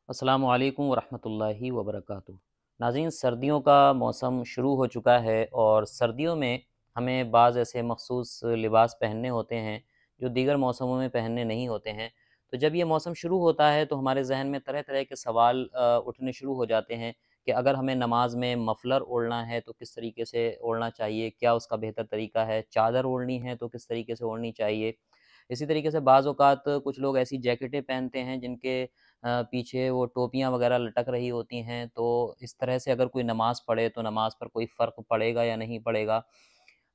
अस्सलामु अलैकुम वरहमतुल्लाहि वबरकातुहू। नाज़रीन, सर्दियों का मौसम शुरू हो चुका है और सर्दियों में हमें बाज़ ऐसे मख़सूस लिबास पहनने होते हैं जो दीगर मौसमों में पहनने नहीं होते हैं। तो जब ये मौसम शुरू होता है तो हमारे ज़हन में तरह तरह के सवाल उठने शुरू हो जाते हैं कि अगर हमें नमाज में मफ़लर ओढ़ना है तो किस तरीके से ओढ़ना चाहिए, क्या उसका बेहतर तरीका है, चादर ओढ़नी है तो किस तरीके से ओढ़नी चाहिए। इसी तरीके से बाज़ औक़ात कुछ लोग ऐसी जैकेटें पहनते हैं जिनके पीछे वो टोपियाँ वग़ैरह लटक रही होती हैं, तो इस तरह से अगर कोई नमाज़ पढ़े तो नमाज़ पर कोई फ़र्क पड़ेगा या नहीं पड़ेगा।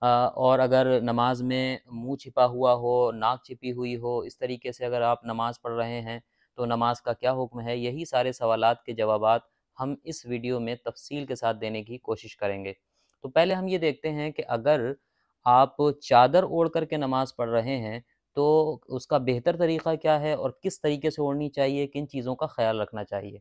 और अगर नमाज में मुँह छिपा हुआ हो, नाक छिपी हुई हो, इस तरीके से अगर आप नमाज़ पढ़ रहे हैं तो नमाज का क्या हुक्म है? यही सारे सवालात के जवाबात हम इस वीडियो में तफ़सील के साथ देने की कोशिश करेंगे। तो पहले हम ये देखते हैं कि अगर आप चादर ओढ़ कर के नमाज़ पढ़ रहे हैं तो उसका बेहतर तरीक़ा क्या है और किस तरीके से ओढ़नी चाहिए, किन चीज़ों का ख़्याल रखना चाहिए।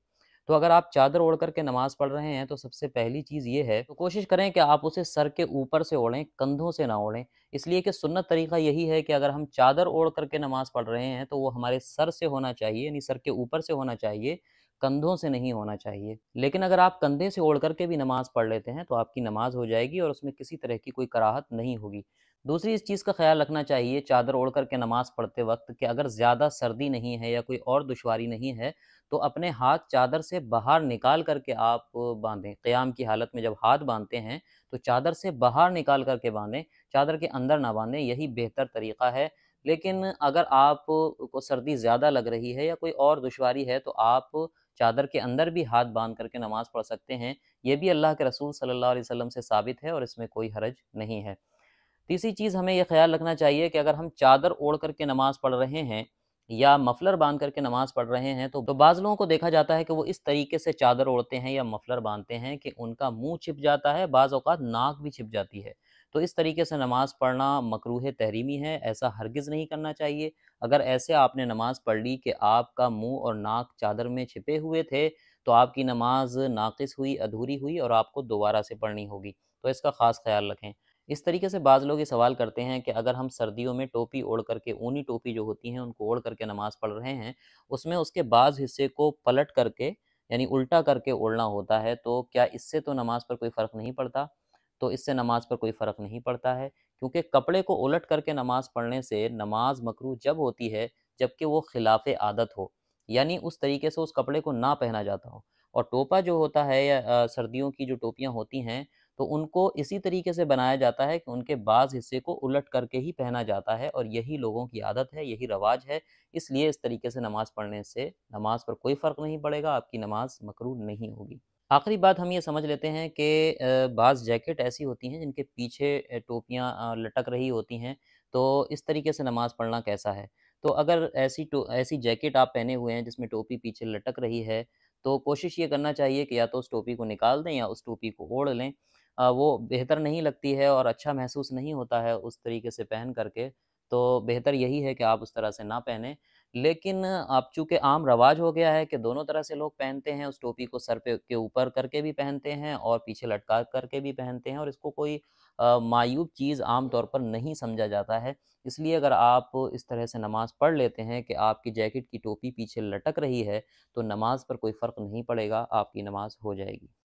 तो अगर आप चादर ओढ़ कर के नमाज़ पढ़ रहे हैं तो सबसे पहली चीज़ ये है, तो कोशिश करें कि आप उसे सर के ऊपर से ओढ़ें, कंधों से ना ओढ़ें। इसलिए कि सुन्नत तरीक़ा यही है कि अगर हम चादर ओढ़ कर के नमाज़ पढ़ रहे हैं तो वो हमारे सर से होना चाहिए, यानी सर के ऊपर से होना चाहिए, कंधों से नहीं होना चाहिए। लेकिन अगर आप कंधे से ओढ़ कर के भी नमाज़ पढ़ लेते हैं तो आपकी नमाज़ हो जाएगी और उसमें किसी तरह की कोई कराहत नहीं होगी। दूसरी इस चीज़ का ख़्याल रखना चाहिए चादर ओढ़ कर के नमाज़ पढ़ते वक़्त कि अगर ज़्यादा सर्दी नहीं है या कोई और दुश्वारी नहीं है, तो अपने हाथ चादर से बाहर निकाल कर के आप बाँधें। क़ियाम की हालत में जब हाथ बाँधते हैं, तो चादर से बाहर निकाल कर के बाँधें, चादर के अंदर ना बाँधें, यही बेहतर तरीक़ा है। लेकिन अगर आप को सर्दी ज़्यादा लग रही है या कोई और दुश्वारी है, तो आप चादर के अंदर भी हाथ बाँध कर के नमाज़ पढ़ सकते हैं। ये भी अल्लाह के रसूल सल्लल्लाहु अलैहि वसल्लम से साबित है और इसमें कोई हरज नहीं है। तीसरी चीज़ हमें ये ख़्याल रखना चाहिए कि अगर हम चादर ओढ़ कर के नमाज़ पढ़ रहे हैं या मफ़लर बाँध कर के नमाज़ पढ़ रहे हैं तो बाज़ लोगों को देखा जाता है कि वो इस तरीके से चादर ओढ़ते हैं या मफ़लर बाँधते हैं कि उनका मुँह छिप जाता है, बाज़ औक़ात नाक भी छिप जाती है। तो इस तरीके से नमाज़ पढ़ना मकरूह तहरीमी है, ऐसा हरगिज़ नहीं करना चाहिए। अगर ऐसे आपने नमाज़ पढ़ ली कि आपका मुँह और नाक चादर में छिपे हुए थे, तो आपकी नमाज़ नाक़िस हुई, अधूरी हुई और आपको दोबारा से पढ़नी होगी। तो इसका ख़ास ख़्याल रखें। इस तरीके से बाज़ लोग ये सवाल करते हैं कि अगर हम सर्दियों में टोपी ओढ़ कर के, ऊनी टोपी जो होती हैं उनको ओढ़ कर के नमाज़ पढ़ रहे हैं, उसमें उसके बाज़ हिस्से को पलट करके यानी उल्टा करके ओढ़ना होता है, तो क्या इससे तो नमाज़ पर कोई फ़र्क नहीं पड़ता? तो इससे नमाज़ पर कोई फ़र्क नहीं पड़ता है, क्योंकि कपड़े को उलट करके नमाज़ पढ़ने से नमाज़ मकरूह जब होती है, जबकि वो खिलाफ़े आदत हो, यानी उस तरीके से उस कपड़े को ना पहना जाता हो। और टोपा जो होता है या सर्दियों की जो टोपियाँ होती हैं, तो उनको इसी तरीके से बनाया जाता है कि उनके बाज़ हिस्से को उलट करके ही पहना जाता है और यही लोगों की आदत है, यही रवाज है। इसलिए इस तरीके से नमाज़ पढ़ने से नमाज़ पर कोई फ़र्क नहीं पड़ेगा, आपकी नमाज़ मकरूह नहीं होगी। आखिरी बात हम ये समझ लेते हैं कि बाज़ जैकेट ऐसी होती हैं जिनके पीछे टोपियाँ लटक रही होती हैं, तो इस तरीके से नमाज़ पढ़ना कैसा है? तो अगर ऐसी जैकेट आप पहने हुए हैं जिसमें टोपी पीछे लटक रही है, तो कोशिश ये करना चाहिए कि या तो उस टोपी को निकाल दें या उस टोपी को ओढ़ लें। वो बेहतर नहीं लगती है और अच्छा महसूस नहीं होता है उस तरीके से पहन कर के, तो बेहतर यही है कि आप उस तरह से ना पहनें। लेकिन अब चूँकि आम रवाज हो गया है कि दोनों तरह से लोग पहनते हैं, उस टोपी को सर पे के ऊपर करके भी पहनते हैं और पीछे लटका करके भी पहनते हैं और इसको कोई मायूब चीज़ आम तौर पर नहीं समझा जाता है। इसलिए अगर आप इस तरह से नमाज़ पढ़ लेते हैं कि आपकी जैकेट की टोपी पीछे लटक रही है, तो नमाज़ पर कोई फ़र्क नहीं पड़ेगा, आपकी नमाज़ हो जाएगी।